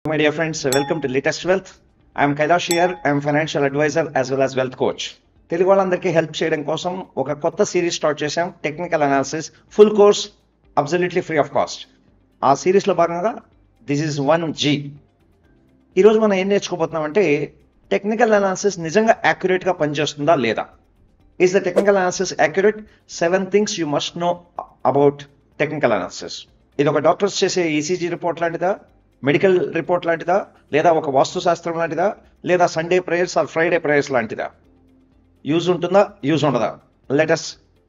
My dear friends, welcome to Latest Wealth. I am Kailash here. I am financial advisor as well as wealth coach. Telugu వాళ్ళందరికీ help చేయడం కోసం ఒక కొత్త series start చేశాం, technical analysis full course absolutely free of cost. ఆ సిరీస్లో భాగంగా this is 1G. ఈరోజు మనం ఏం నేర్చుకోబోతున్నామంటే టెక్నికల్ అనాలిసిస్ నిజంగా యాక్యురేట్గా పనిచేస్తుందా లేదా. Is the technical analysis accurate? 7 things you must know about technical analysis. ఇది ఒక డాక్టర్స్ చేసే ఈసీజీ రిపోర్ట్ లాంటిదా, మెడికల్ రిపోర్ట్ లాంటిదా, లేదా ఒక వాస్తుశాస్త్రం లాంటిదా, లేదా Sunday prayers or Friday prayers లాంటిదా? యూజ్ ఉంటుందా, యూజ్ ఉండదా? Let us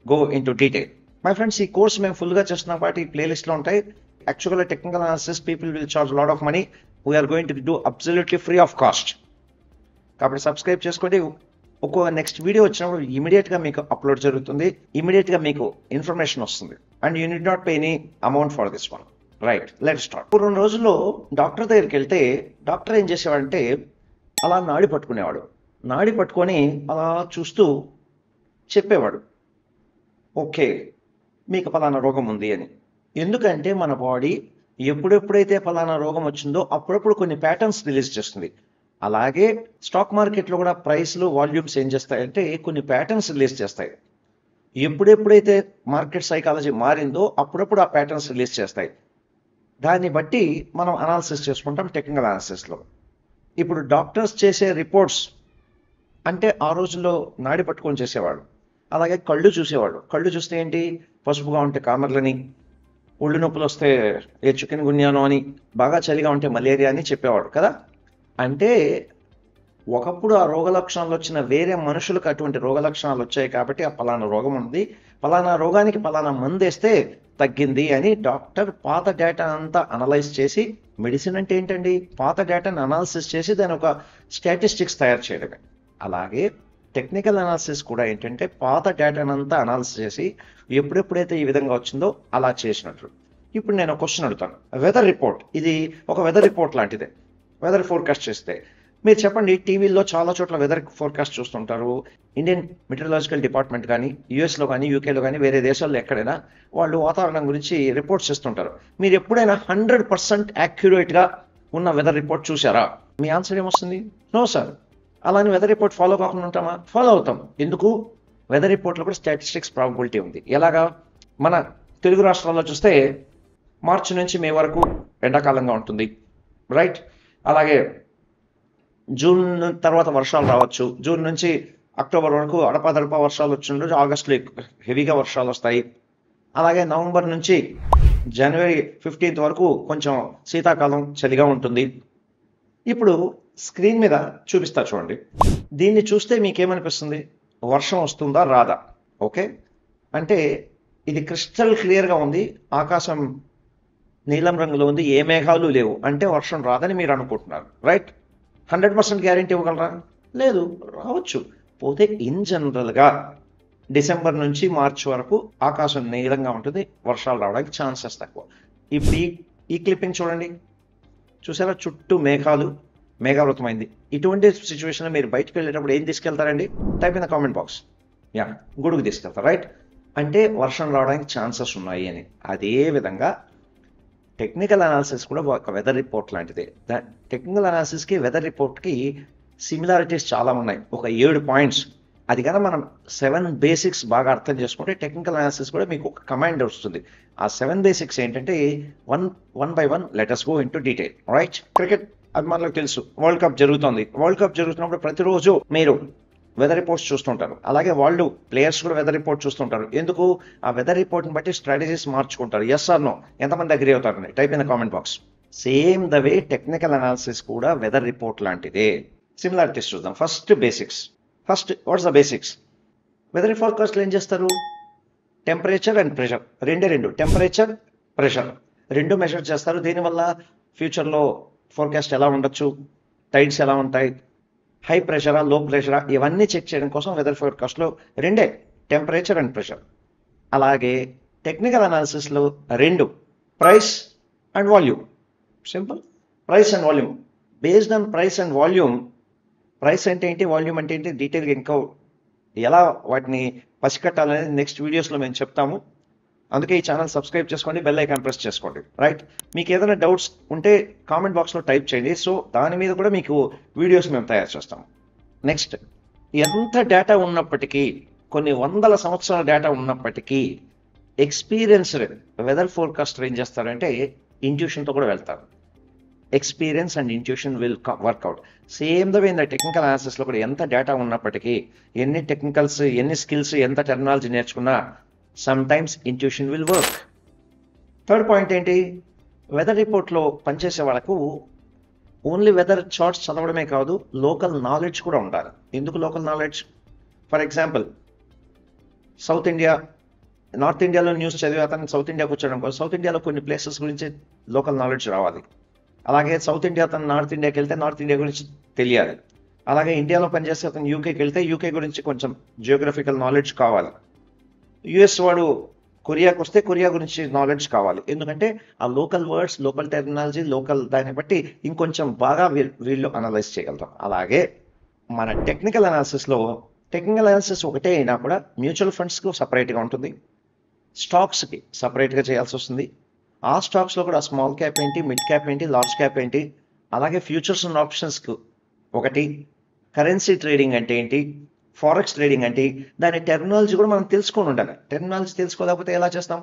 go into detail. My friends, ఈ కోర్స్ మేము ఫుల్గా చేస్తున్నాం కాబట్టి ఈ ప్లేలిస్ట్లో ఉంటాయి. యాక్చువల్గా technical analysis people will charge lot of money. We're going to do absolutely free of cost. కాబట్టి సబ్స్క్రైబ్ చేసుకోండి. ఒక్కో నెక్స్ట్ వీడియో వచ్చినప్పుడు ఇమీడియట్గా మీకు అప్లోడ్ జరుగుతుంది, ఇమీడియట్గా మీకు ఇన్ఫర్మేషన్ వస్తుంది. And you need not pay any amount for this one. Right, let start. పూర్వం రోజుల్లో డాక్టర్ దగ్గరికి వెళ్తే డాక్టర్ ఏం చేసేవాడంటే అలా నాడి పట్టుకునేవాడు. నాడి పట్టుకొని అలా చూస్తూ చెప్పేవాడు, ఓకే మీకు ఫలానా రోగం ఉంది అని. ఎందుకంటే మన బాడీ ఎప్పుడెప్పుడైతే ఫలానా రోగం వచ్చిందో అప్పుడప్పుడు కొన్ని ప్యాటర్న్స్ రిలీజ్ చేస్తుంది. అలాగే స్టాక్ మార్కెట్లో కూడా ప్రైస్లు వాల్యూమ్స్ ఏం చేస్తాయంటే కొన్ని ప్యాటర్న్స్ రిలీజ్ చేస్తాయి. ఎప్పుడెప్పుడైతే మార్కెట్ సైకాలజీ మారిందో అప్పుడప్పుడు ఆ ప్యాటర్న్స్ రిలీజ్ చేస్తాయి. దాన్ని బట్టి మనం అనాలిసిస్ చేసుకుంటాం టెక్నికల్ అనాలిసిస్లో. ఇప్పుడు డాక్టర్స్ చేసే రిపోర్ట్స్ అంటే ఆ రోజుల్లో నాడి పట్టుకొని చేసేవాడు. అలాగే కళ్ళు చూసేవాడు. కళ్ళు చూస్తే ఏంటి, పసుపుగా ఉంటే కామర్లని, ఒళ్ళు నొప్పులు వస్తే ఏ చికెన్ గున్యానో అని, బాగా చలిగా ఉంటే మలేరియా అని చెప్పేవాడు కదా. అంటే ఒకప్పుడు ఆ రోగ లక్షణాలు వచ్చిన వేరే మనుషులకు అటువంటి రోగ లక్షణాలు వచ్చాయి కాబట్టి ఆ పలానా రోగం ఉంది, పలానా రోగానికి పలానా మందు వేస్తే తగ్గింది అని డాక్టర్ పాత డేటా అంతా అనలైజ్ చేసి, మెడిసిన్ అంటే ఏంటండి, పాత డేటాను అనాలిసిస్ చేసి దాని ఒక స్టాటిస్టిక్స్ తయారు చేయడమే. అలాగే టెక్నికల్ అనాలిసిస్ కూడా ఏంటంటే పాత డేటాను అంతా అనాలిసిస్ చేసి ఎప్పుడెప్పుడైతే ఈ విధంగా వచ్చిందో అలా చేసినట్లు. ఇప్పుడు నేను క్వశ్చన్ అడుగుతాను. వెదర్ రిపోర్ట్, ఇది ఒక వెదర్ రిపోర్ట్ లాంటిదే. వెదర్ ఫోర్కాస్ట్ చేస్తే మీరు చెప్పండి, టీవీల్లో చాలా చోట్ల వెదర్ ఫోర్కాస్ట్ చూస్తుంటారు. ఇండియన్ మెటీరియలాజికల్ డిపార్ట్మెంట్ కానీ, యూఎస్లో కానీ, యూకేలో కానీ, వేరే దేశాల్లో ఎక్కడైనా వాళ్ళు వాతావరణం గురించి రిపోర్ట్స్ చేస్తుంటారు. మీరు ఎప్పుడైనా 100% యాక్యురేట్గా ఉన్న వెదర్ రిపోర్ట్ చూసారా? మీ ఆన్సర్ ఏమొస్తుంది? No sir. అలానే వెదర్ రిపోర్ట్ ఫాలో కాకుండా ఉంటామా? ఫాలో అవుతాం. ఎందుకు? వెదర్ రిపోర్ట్లో కూడా స్టాటిస్టిక్స్ ప్రాబబిలిటీ ఉంది. ఎలాగా? మన తెలుగు రాష్ట్రాల్లో చూస్తే మార్చి నుంచి మే వరకు ఎండాకాలంగా ఉంటుంది, రైట్. అలాగే జూన్ తర్వాత వర్షాలు రావచ్చు. జూన్ నుంచి అక్టోబర్ వరకు అడపాదడపా వర్షాలు వచ్చినప్పుడు ఆగస్టులో హెవీగా వర్షాలు వస్తాయి. అలాగే నవంబర్ నుంచి జనవరి 15th వరకు కొంచెం శీతాకాలం చలిగా ఉంటుంది. ఇప్పుడు స్క్రీన్ మీద చూపిస్తా చూడండి. దీన్ని చూస్తే మీకేమనిపిస్తుంది? వర్షం వస్తుందా రాదా? ఓకే, అంటే ఇది క్రిస్టల్ క్లియర్గా ఉంది, ఆకాశం నీలం రంగులో ఉంది, ఏ మేఘాలు లేవు, అంటే వర్షం రాదని మీరు అనుకుంటున్నారు, రైట్. 100% గ్యారెంటీ ఇవ్వగలరా? లేదు, రావచ్చు. పోతే ఇన్ జనరల్గా డిసెంబర్ నుంచి మార్చ్ వరకు ఆకాశం నీలంగా ఉంటుంది, వర్షాలు రావడానికి ఛాన్సెస్ తక్కువ. ఇప్పుడు ఈ క్లిప్పింగ్ చూడండి, చూసారా? చుట్టూ మేఘాలు, మేఘావృతమైంది. ఇటువంటి సిచ్యువేషన్లో మీరు బయటకు వెళ్ళేటప్పుడు ఏం తీసుకెళ్తారండి? Type in the comment box. Yeah, గొడుగు తీసుకెళ్తారు, రైట్. అంటే వర్షం రావడానికి ఛాన్సెస్ ఉన్నాయి అని. అదే విధంగా టెక్నికల్ అనాలిసిస్ కూడా ఒక వెదర్ రిపోర్ట్ లాంటిదే. టెక్నికల్ అనాలిసిస్కి వెదర్ రిపోర్ట్కి సిమిలారిటీస్ చాలా ఉన్నాయి, ఒక 7 పాయింట్స్. అది కనుక మనం 7 బేసిక్స్ బాగా అర్థం చేసుకుంటే టెక్నికల్ అనాలిసిస్ కూడా మీకు ఒక కమాండ్ వస్తుంది. ఆ 7 బేసిక్స్ ఏంటంటే one by one let us go into detail, right. Cricket అభిమానులకు తెలుసు, వరల్డ్ కప్ జరుగుతుంది. వరల్డ్ కప్ జరుగుతున్నప్పుడు ప్రతిరోజు మీరు వెదర్ రిపోర్ట్స్ చూస్తుంటారు. అలాగే వాళ్ళు ప్లేయర్స్ కూడా వెదర్ రిపోర్ట్ చూస్తుంటారు. ఎందుకు? ఆ వెదర్ రిపోర్ట్ని బట్టి స్ట్రాటజీస్ మార్చుకుంటారు. Yes or no? ఎంతమంది అగ్రీ అవుతారండి? Type in the comment box. Same the way technical analysis కూడా వెదర్ రిపోర్ట్ లాంటిదే. సిమిలారిటీస్ చూద్దాం. First basics. First what's the basics? Weather ఫోర్కాస్ట్లో ఏం చేస్తారు? టెంపరేచర్ అండ్ ప్రెషర్, రెండు టెంపరేచర్, ప్రెషర్ రెండు మెజర్ చేస్తారు. దీనివల్ల ఫ్యూచర్లో ఫోర్కాస్ట్ ఎలా ఉండొచ్చు, టైడ్స్ ఎలా ఉంటాయి, హై ప్రెషరా, లో ప్రెషరా, ఇవన్నీ చెక్ చేయడం కోసం వెదర్ ఫోర్కాస్ట్లో రెండే, టెంపరేచర్ అండ్ ప్రెషర్. అలాగే టెక్నికల్ అనాలిసిస్లో 2, price and volume. Simple, price and volume. Based on price and volume, price అంటే ఏంటి, వాల్యూమ్ అంటే ఏంటి, డీటెయిల్గా ఇంకా ఎలా వాటిని పసికట్టాలనేది నెక్స్ట్ వీడియోస్లో మేము చెప్తాము. అందుకే ఈ ఛానల్ సబ్స్క్రైబ్ చేసుకోండి, బెల్ ఐకాన్ ప్రెస్ చేసుకోండి. రైట్, మీకు ఏదైనా డౌట్స్ ఉంటే కామెంట్ బాక్స్లో టైప్ చేయండి. సో దాని మీద కూడా మీకు వీడియోస్ మేము తయారు చేస్తాం. నెక్స్ట్, ఎంత డేటా ఉన్నప్పటికీ, కొన్ని వందల సంవత్సరాల డేటా ఉన్నప్పటికీ ఎక్స్పీరియన్స్డ్ వెదర్ ఫోర్కాస్టర్ ఏం చేస్తారంటే ఇంట్యూషన్తో కూడా వెళ్తారు. Experience and intuition will work out. Same the way in the technical అనాలిసిస్లో కూడా ఎంత డేటా ఉన్నప్పటికీ, ఎన్ని టెక్నికల్స్, ఎన్ని స్కిల్స్, ఎంత టెక్నాలజీ నేర్చుకున్నా some times intuition will work. Third point ఏంటి, వెదర్ రిపోర్ట్లో పనిచేసే వాళ్ళకు ఓన్లీ వెదర్ చార్ట్స్ చదవడమే కాదు, లోకల్ నాలెడ్జ్ కూడా ఉండాలి. ఎందుకు local knowledge? For example, south India, north ఇండియాలో న్యూస్ చదివి అతను సౌత్ ఇండియాకి వచ్చడం కోసం సౌత్ ఇండియాలో కొన్ని ప్లేసెస్ గురించి లోకల్ నాలెడ్జ్ రావాలి. అలాగే సౌత్ ఇండియా అతను నార్త్ ఇండియాకి వెళ్తే నార్త్ ఇండియా గురించి తెలియాలి. అలాగే ఇండియాలో పనిచేస్తే అతను యూకేకి వెళ్తే యూకే గురించి కొంచెం జియోగ్రఫికల్ నాలెడ్జ్ కావాలి. యుఎస్ వాడు కొరియాకి వస్తే కొరియా గురించి నాలెడ్జ్ కావాలి. ఎందుకంటే ఆ local words, local technology, local దాన్ని బట్టి ఇంకొంచెం బాగా వీళ్ళు అనలైజ్ చేయగలుగుతాం. అలాగే మన టెక్నికల్ అనాలిసిస్ ఒకటే అయినా కూడా మ్యూచువల్ ఫండ్స్కు సపరేట్గా ఉంటుంది, స్టాక్స్కి సపరేట్గా చేయాల్సి వస్తుంది. ఆ స్టాక్స్లో కూడా స్మాల్ క్యాప్ ఏంటి, మిడ్ క్యాప్ ఏంటి, లార్జ్ క్యాప్ ఏంటి, అలాగే ఫ్యూచర్స్ అండ్ ఆప్షన్స్కు ఒకటి, కరెన్సీ ట్రేడింగ్ అంటే ఏంటి, ఫారెక్స్ ట్రేడింగ్ అంటే దాని టెక్నాలజీ కూడా మనం తెలుసుకొని ఉండాలి. టెక్నాలజీ తెలుసుకోలేకపోతే ఎలా చేస్తాం?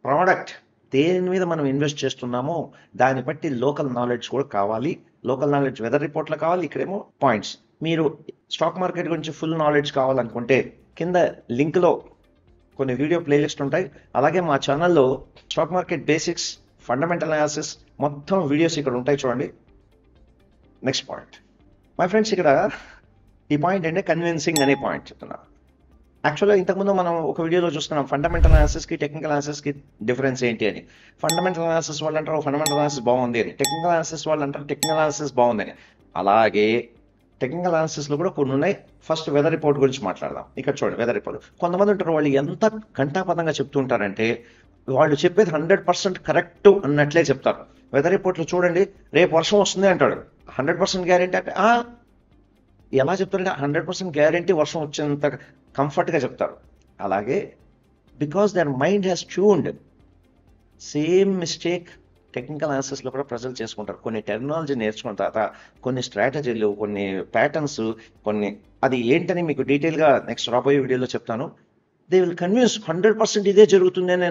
ప్రోడక్ట్ దేని మీద మనం ఇన్వెస్ట్ చేస్తున్నామో దాన్ని బట్టి లోకల్ నాలెడ్జ్ కూడా కావాలి. లోకల్ నాలెడ్జ్ వెదర్ రిపోర్ట్లో కావాలి. ఇక్కడేమో పాయింట్స్. మీరు స్టాక్ మార్కెట్ గురించి ఫుల్ నాలెడ్జ్ కావాలనుకుంటే కింద లింక్లో కొన్ని వీడియో ప్లేలిస్ట్ ఉంటాయి. అలాగే మా ఛానల్లో stock market basics, fundamental analysis మొత్తం వీడియోస్ ఇక్కడ ఉంటాయి, చూడండి. నెక్స్ట్ పాయింట్ మై ఫ్రెండ్స్, ఇక్కడ ఈ పాయింట్ అంటే కన్విన్సింగ్ అనే పాయింట్ చెప్తున్నా. యాక్చువల్గా ఇంతకుముందు మనం ఒక వీడియోలో చూస్తున్నాం ఫండమెంటల్ అనాలిసిస్కి టెక్నికల్ అనాలిసిస్కి డిఫరెన్స్ ఏంటి అని. ఫండమెంటల్ అనాలిసిస్ వాళ్ళు అంటారు ఫండమెంటల్ అనాలిసిస్ బాగుంది అని, టెక్నికల్ అనాలిసిస్ వాళ్ళు అంటారు టెక్నికల్ అనాలిసిస్ బాగుందని. అలాగే టెక్నికల్ అనాలిసిస్లో కూడా కొన్ని ఉన్నాయి. ఫస్ట్ వెదర్ రిపోర్ట్ గురించి మాట్లాడదాం. ఇక్కడ చూడండి, వెదర్ రిపోర్ట్. కొంతమంది ఉంటారు, వాళ్ళు ఎంత ఘంటాపదంగా చెప్తుంటారంటే వాళ్ళు చెప్పేది 100% కరెక్ట్ అన్నట్లే చెప్తారు. వెదర్ రిపోర్ట్లో చూడండి, రేపు వర్షం వస్తుంది అంటాడు, 100% గ్యారెంటీ అంటే ఎలా చెప్తారంటే 100% గ్యారెంటీ వర్షం వచ్చేంత కంఫర్ట్గా చెప్తారు. అలాగే because their mind has tuned, same mistake technical అనాలిసిస్లో కూడా ప్రజలు చేసుకుంటారు. కొన్ని టెక్నాలజీ నేర్చుకున్న తర్వాత కొన్ని స్ట్రాటజీలు, కొన్ని ప్యాటర్న్స్, కొన్ని అది ఏంటని మీకు డీటెయిల్గా నెక్స్ట్ రాబోయే వీడియోలో చెప్తాను. దే విల్ కన్విన్స్ 100% ఇదే జరుగుతుంది అని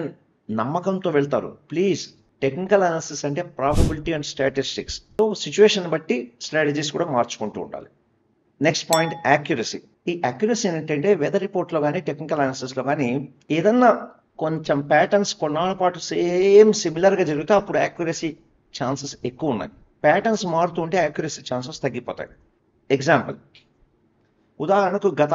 నమ్మకంతో వెళ్తారు. ప్లీజ్, టెక్నికల్ అనాలిసిస్ అంటే probability and statistics. So situation బట్టి స్ట్రాటజీస్ కూడా మార్చుకుంటూ ఉండాలి. Next point, accuracy. ఈ యాక్యురసీ ఏంటంటే వెదర్ రిపోర్ట్లో కానీ టెక్నికల్ అనాలిసిస్లో కానీ ఏదన్నా కొంచెం ప్యాటర్న్స్ కొన్నాళ్ళ పాటు సేమ్ సిమిలర్గా జరిగితే అప్పుడు యాక్యురసీ ఛాన్సెస్ ఎక్కువ ఉన్నాయి. ప్యాటర్న్స్ మారుతూ ఉంటే యాక్యురసీ ఛాన్సెస్ తగ్గిపోతాయి. ఎగ్జాంపుల్, ఉదాహరణకు గత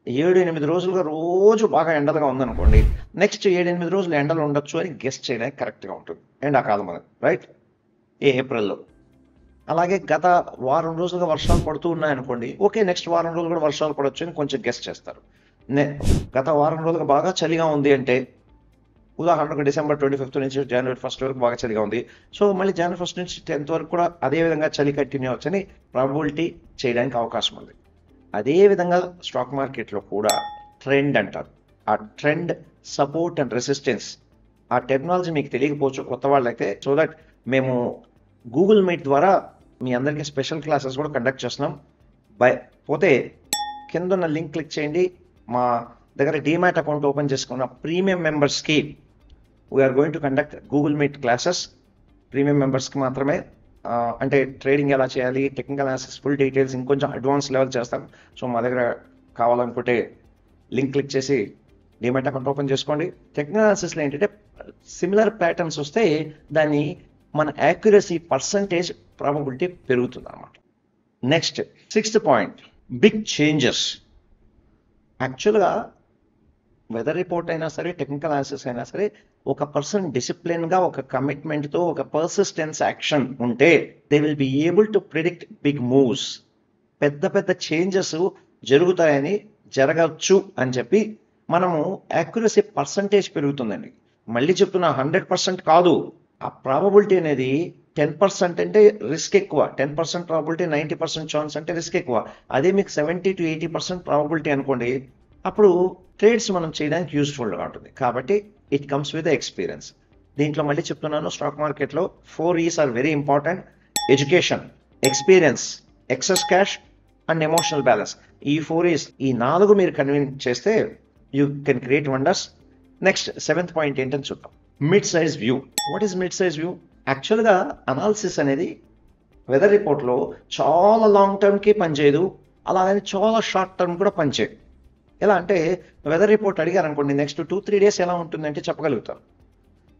7-8 రోజులుగా రోజు బాగా ఎండలుగా ఉందనుకోండి, నెక్స్ట్ 7-8 రోజులు ఎండలు ఉండొచ్చు అని గెస్ట్ చేయడానికి కరెక్ట్గా ఉంటుంది. ఎండాకాలం అని, రైట్, ఏప్రిల్లో. అలాగే గత వారం రోజులుగా వర్షాలు పడుతూ ఉన్నాయనుకోండి, ఓకే నెక్స్ట్ వారం రోజులు కూడా వర్షాలు పడవచ్చు అని కొంచెం గెస్ట్ చేస్తారు. గత వారం రోజులుగా బాగా చలిగా ఉంది అంటే, ఉదాహరణకు December 25 నుంచి January 1 వరకు బాగా చలిగా ఉంది, సో మళ్ళీ January 1 నుంచి 10th వరకు కూడా అదే విధంగా చలి కంటిన్యూ అవచ్చని ప్రాబబిలిటీ చేయడానికి అవకాశం ఉంది. అదేవిధంగా స్టాక్ మార్కెట్లో కూడా ట్రెండ్ అంటారు. ఆ ట్రెండ్, సపోర్ట్ అండ్ రెసిస్టెన్స్, ఆ టెక్నాలజీ మీకు తెలియకపోవచ్చు కొత్త వాళ్ళైతే. సో దట్ మేము గూగుల్ మీట్ ద్వారా మీ అందరికీ స్పెషల్ క్లాసెస్ కూడా కండక్ట్ చేస్తున్నాం. పోతే కింద ఉన్న లింక్ క్లిక్ చేయండి. మా దగ్గర డీమ్యాట్ అకౌంట్ ఓపెన్ చేసుకున్న ప్రీమియం మెంబర్స్కి we're going to conduct Google Meet classes. Premium మెంబర్స్కి మాత్రమే. అంటే ట్రేడింగ్ ఎలా చేయాలి, టెక్నికల్ అనాలిసిస్ ఫుల్ డీటెయిల్స్ ఇంకొంచెం అడ్వాన్స్ లెవెల్ చేస్తాం. సో మా దగ్గర కావాలనుకుంటే లింక్ క్లిక్ చేసి డీమ్యాట్ అకౌంట్ ఓపెన్ చేసుకోండి. టెక్నికల్ అనాలిసిస్లో ఏంటంటే సిమిలర్ ప్యాటర్న్స్ వస్తే దాన్ని మన యాక్యురసీ పర్సంటేజ్ ప్రాబబిలిటీ పెరుగుతుంది అన్నమాట. Next 6th point, big changes. యాక్చువల్గా వెదర్ రిపోర్ట్ అయినా సరే, టెక్నికల్ అనాలిసిస్ అయినా సరే, ఒక పర్సన్ డిసిప్లిన్గా, ఒక కమిట్మెంట్తో, ఒక పర్సిస్టెన్స్ యాక్షన్ ఉంటే they will be able to predict big moves. పెద్ద పెద్ద చేంజెస్ జరుగుతాయని, జరగచ్చు అని చెప్పి మనము యాక్యురసీ పర్సంటేజ్ పెరుగుతుందండి. మళ్ళీ చెప్తున్నా, 100% కాదు. ఆ ప్రాబబిలిటీ అనేది 10% అంటే రిస్క్ ఎక్కువ, 10% ప్రాబబిలిటీ, 90% ఛాన్స్ అంటే రిస్క్ ఎక్కువ. అదే మీకు 70 to 80% ప్రాబబిలిటీ అనుకోండి, అప్పుడు ట్రేడ్స్ మనం చేయడానికి యూస్ఫుల్గా ఉంటుంది. కాబట్టి ఇట్ కమ్స్ విత్ ఎక్స్పీరియన్స్. దీంట్లో మళ్ళీ చెప్తున్నాను, స్టాక్ మార్కెట్లో 4 E's are very important: education, experience, excess cash and emotional balance. ఈ 4 E's, ఈ 4 మీరు కన్విన్స్ చేస్తే you can create wonders. Next 7th point ఏంటని చూద్దాం. Mid size view. What is mid size view? యాక్చువల్గా అనాలిసిస్ అనేది వెదర్ రిపోర్ట్లో చాలా లాంగ్ టర్మ్కి పనిచేయదు, అలాగని చాలా షార్ట్ టర్మ్ కూడా పనిచేయదు. ఎలా అంటే వెదర్ రిపోర్ట్ అడిగారు అనుకోండి, నెక్స్ట్ 2-3 డేస్ ఎలా ఉంటుందంటే చెప్పగలుగుతారు,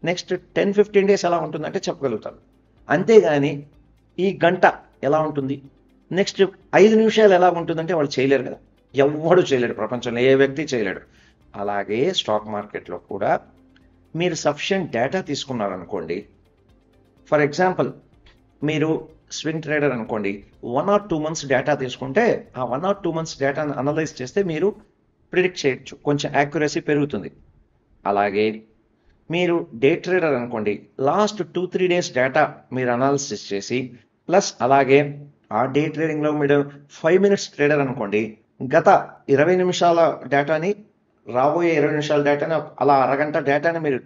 నెక్స్ట్ 10-15 డేస్ ఎలా ఉంటుందంటే చెప్పగలుగుతారు. అంతేగాని ఈ గంట ఎలా ఉంటుంది, నెక్స్ట్ 5 నిమిషాలు ఎలా ఉంటుందంటే వాళ్ళు చేయలేరు కదా. ఎవ్వడు చేయలేడు, ప్రపంచంలో ఏ వ్యక్తి చేయలేడు. అలాగే స్టాక్ మార్కెట్లో కూడా మీరు సఫిషియంట్ డేటా తీసుకున్నారనుకోండి, ఫర్ ఎగ్జాంపుల్ మీరు స్వింగ్ ట్రేడర్ అనుకోండి, 1 or 2 months డేటా తీసుకుంటే ఆ 1 or 2 months డేటాను అనలైజ్ చేస్తే మీరు ప్రిడిక్ట్ చేయొచ్చు, కొంచెం యాక్యురసీ పెరుగుతుంది. అలాగే మీరు డే ట్రేడర్ అనుకోండి, లాస్ట్ 2-3 days డేటా మీరు అనాలిసిస్ చేసి, ప్లస్ అలాగే ఆ డే ట్రేడింగ్లో మీరు 5 minutes ట్రేడర్ అనుకోండి, గత 20 నిమిషాల డేటాని, రాబోయే 20 నిమిషాల డేటాని, అలా అరగంట డేటాని మీరు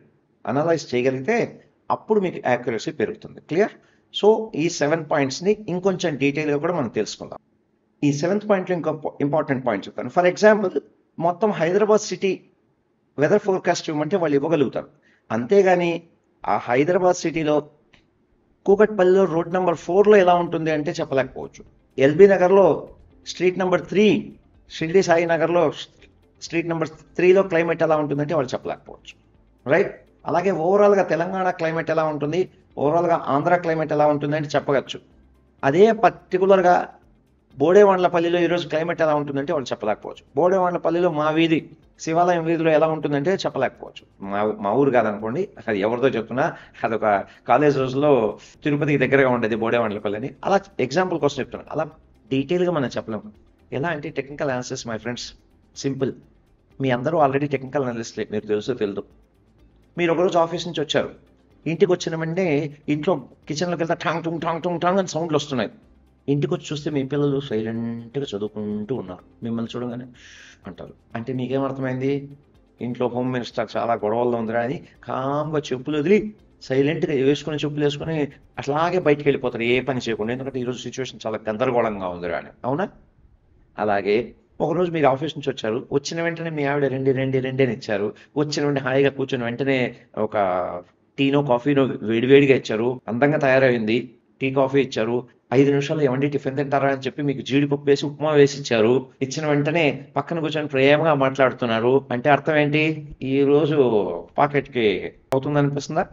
అనలైజ్ చేయగలిగితే అప్పుడు మీకు యాక్యురసీ పెరుగుతుంది. క్లియర్? సో ఈ 7 పాయింట్స్ని ఇంకొంచెం డీటెయిల్గా కూడా మనం తెలుసుకుందాం. ఈ 7th పాయింట్లో ఇంకో ఇంపార్టెంట్ పాయింట్ చెప్తాను. ఫర్ ఎగ్జాంపుల్ మొత్తం హైదరాబాద్ సిటీ వెదర్ ఫోర్కాస్ట్ ఇవ్వమంటే వాళ్ళు ఇవ్వగలుగుతారు. అంతేగాని ఆ హైదరాబాద్ సిటీలో కూకట్పల్లిలో రోడ్ నెంబర్ 4లో ఎలా ఉంటుంది అంటే చెప్పలేకపోవచ్చు. ఎల్బీ నగర్లో స్ట్రీట్ నెంబర్ 3, షిర్డీ సాయి నగర్లో స్ట్రీట్ నెంబర్ 3లో క్లైమేట్ ఎలా ఉంటుందంటే వాళ్ళు చెప్పలేకపోవచ్చు. రైట్? అలాగే ఓవరాల్గా తెలంగాణ క్లైమేట్ ఎలా ఉంటుంది, ఓవరాల్గా ఆంధ్ర క్లైమేట్ ఎలా ఉంటుందంటే చెప్పవచ్చు. అదే పర్టికులర్గా బోడేవాండ్లపల్లిలో ఈరోజు క్లైమేట్ ఎలా ఉంటుందంటే వాళ్ళు చెప్పలేకపోవచ్చు. బోడేవాండ్లపల్లిలో మా వీధి, శివాలయం వీధిలో ఎలా ఉంటుందంటే చెప్పలేకపోవచ్చు. మా ఊరు కాదనుకోండి, అది ఎవరితో చెప్తున్నా, అదొక కాలేజ్ రోజుల్లో తిరుపతికి దగ్గరగా ఉండేది బోడేవాండ్లపల్లి అని. అలా ఎగ్జాంపుల్ కోసం చెప్తున్నాను. అలా డీటెయిల్గా మనం చెప్పలేము. ఎలా అంటే technical analysis my friends simple. మీ అందరూ ఆల్రెడీ టెక్నికల్ అనాలిస్ట్లే, మీరు తెలుసు. మీరు ఒకరోజు ఆఫీస్ నుంచి వచ్చారు, ఇంటికి వచ్చిన వెంటనే ఇంట్లో కిచెన్లోకి వెళ్తే టాంగ్ టుంగ్ టాంగ్ టుంగ్ టాంగ్ అని సౌండ్లు వస్తున్నాయి. ఇంటికి వచ్చి చూస్తే మీ పిల్లలు సైలెంట్గా చదువుకుంటూ ఉన్నారు. మిమ్మల్ని చూడగానే అంటారు, అంటే మీకేమర్థమైంది, ఇంట్లో హోమ్ మినిస్టర్ చాలా గొడవల్లో ఉందిరా అని కామ్గా చెప్పులు వదిలి సైలెంట్గా చెప్పులు వేసుకొని అట్లాగే బయటికి వెళ్ళిపోతారు, ఏ పని చేయకుండా. ఎందుకంటే ఈరోజు సిచ్యువేషన్ చాలా గందరగోళంగా ఉందిరా అని. అవునా? అలాగే ఒకరోజు మీరు ఆఫీస్ నుంచి వచ్చారు, వచ్చిన వెంటనే మీ ఆవిడ రెండే ఇచ్చారు. వచ్చిన వెంటనే హాయిగా కూర్చొని వెంటనే ఒక టీనో కాఫీనో వేడివేడిగా ఇచ్చారు, అందంగా తయారైంది, టీ కాఫీ ఇచ్చారు. 5 నిమిషాలు ఏమండి టిఫిన్ తింటారా అని చెప్పి మీకు జీడిపప్పు వేసి ఉప్మా వేసి ఇచ్చారు. ఇచ్చిన వెంటనే పక్కన కూర్చొని ప్రేమగా మాట్లాడుతున్నారు. అంటే అర్థం ఏంటి, ఈరోజు పాకెట్కి అవుతుందనిపిస్తుందా?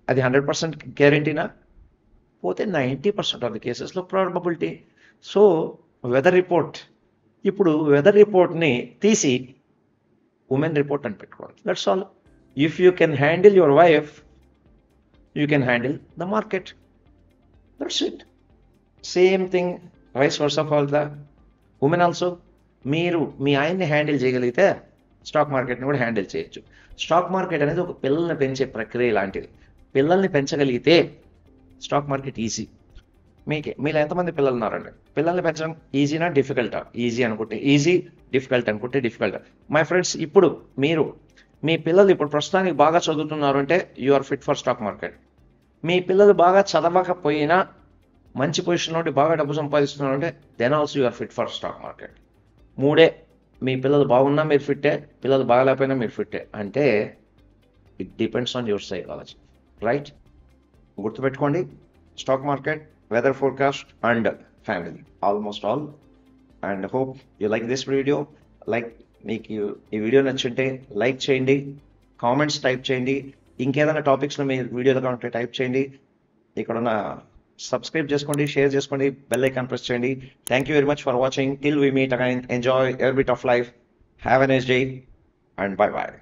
అది 100% గ్యారంటీనా? పోతే 90% ఆఫ్ ది కేసెస్లో ప్రాబబిలిటీ. సో వెదర్ రిపోర్ట్, ఇప్పుడు వెదర్ రిపోర్ట్ని తీసి ఉమెన్ రిపోర్ట్ అని పెట్టుకోవాలి. That's all. If you can handle your wife, you can handle the market. That's it. Same thing vice versa for the women also. మీరు మీ ఆయన్ని handle చేయగలిగితే stock మార్కెట్ని కూడా హ్యాండిల్ చేయొచ్చు. స్టాక్ మార్కెట్ అనేది ఒక పిల్లల్ని పెంచే ప్రక్రియ లాంటిది. పిల్లల్ని పెంచగలిగితే స్టాక్ మార్కెట్ ఈజీ. మీరు ఎంతమంది పిల్లలు ఉన్నారండి? పిల్లల్ని పెంచడం ఈజీనా డిఫికల్టా? ఈజీ అనుకుంటే ఈజీ, డిఫికల్ట్ అనుకుంటే డిఫికల్ట్. మై ఫ్రెండ్స్, ఇప్పుడు మీరు మీ పిల్లలు ఇప్పుడు ప్రస్తుతానికి బాగా చదువుతున్నారు అంటే you are fit for stock market. మీ పిల్లలు బాగా చదవకపోయినా మంచి పొజిషన్లో ఉండి బాగా డబ్బు సంపాదిస్తున్నారు అంటే then also you are fit for stock market. 3 మీ పిల్లలు బాగున్నా మీరు ఫిట్టే, పిల్లలు బాగాలేకపోయినా మీరు ఫిట్టే. అంటే it depends on your psychology. Right? గుర్తుపెట్టుకోండి, stock market, weather forecast and family, almost all. And hope you like this video. Like మీకు ఈ వీడియో నచ్చుంటే లైక్ చేయండి, కామెంట్స్ టైప్ చేయండి, ఇంకేదైనా టాపిక్స్లో మీ వీడియోలో ఉంటే టైప్ చేయండి. ఇక్కడ ఉన్న సబ్స్క్రైబ్ చేసుకోండి, షేర్ చేసుకోండి, బెల్ ఐకాన్ ప్రెస్ చేయండి. Thank you very much for watching. Till we meet again, enjoy every bit of life. Have a nice day and bye bye.